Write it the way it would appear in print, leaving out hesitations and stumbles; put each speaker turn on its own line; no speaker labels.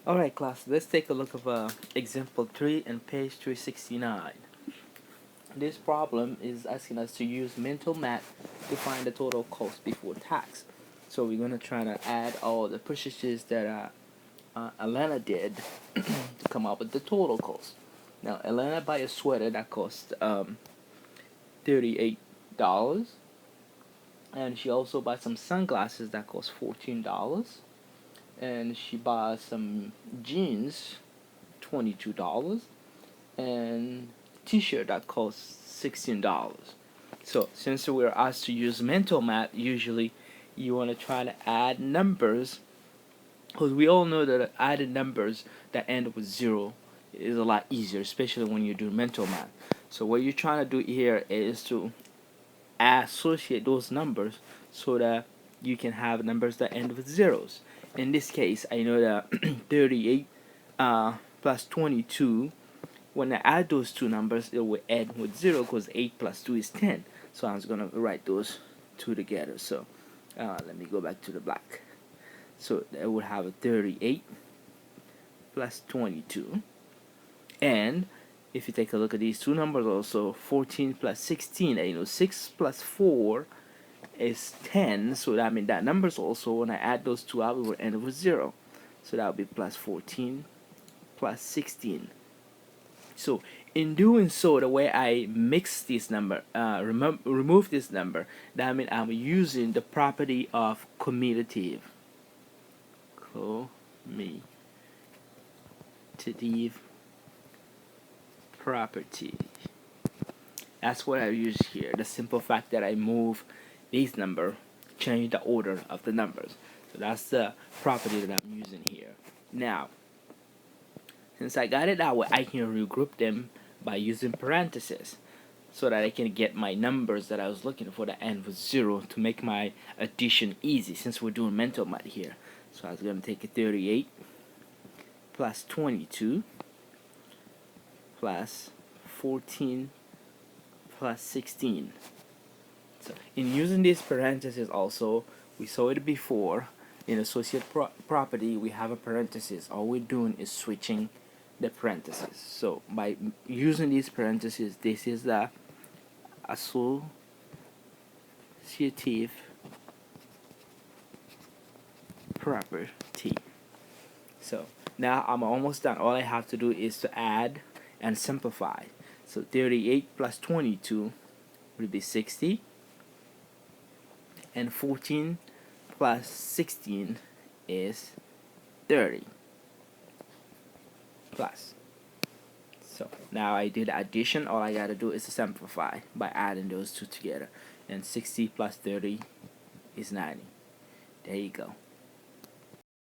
Alright class, let's take a look at example 3 and page 369. This problem is asking us to use mental math to find the total cost before tax. So we're going to try to add all the purchases that Elena did to come up with the total cost. Now Elena buy a sweater that cost $38, and she also buy some sunglasses that cost $14, and she buys some jeans $22, and t-shirt that costs $16. So since we're asked to use mental math, usually you want to try to add numbers, because we all know that adding numbers that end with zero is a lot easier, especially when you do mental math. So what you're trying to do here is to associate those numbers so that you can have numbers that end with zeros. In this case, I know that 38 plus 22, when I add those two numbers, it will end with 0 because 8 plus 2 is 10. So I'm just going to write those two together. So let me go back to the black. So I would have a 38 plus 22. And if you take a look at these two numbers also, 14 plus 16, you know, 6 plus 4 is 10. So that means that numbers also, when I add those two up, it will end with 0. So that would be plus 14 plus 16. So in doing so, the way I mix this number, remove this number, that means I'm using the property of commutative. Commutative property. That's what I use here. The simple fact that I move these number, change the order of the numbers. So that's the property that I'm using here. Now, since I got it that way, I can regroup them by using parentheses so that I can get my numbers that I was looking for that end with 0 to make my addition easy, since we're doing mental math here. So I was going to take a 38 plus 22 plus 14 plus 16. So in using these parentheses also, we saw it before, in associate property we have a parenthesis. All we're doing is switching the parentheses. So by using these parentheses, this is the associative property. So now I'm almost done. All I have to do is to add and simplify. So 38 plus 22 will be 60, and 14 plus 16 is 30 plus. So now I did addition. All I gotta do is to simplify by adding those two together, and 60 plus 30 is 90. There you go.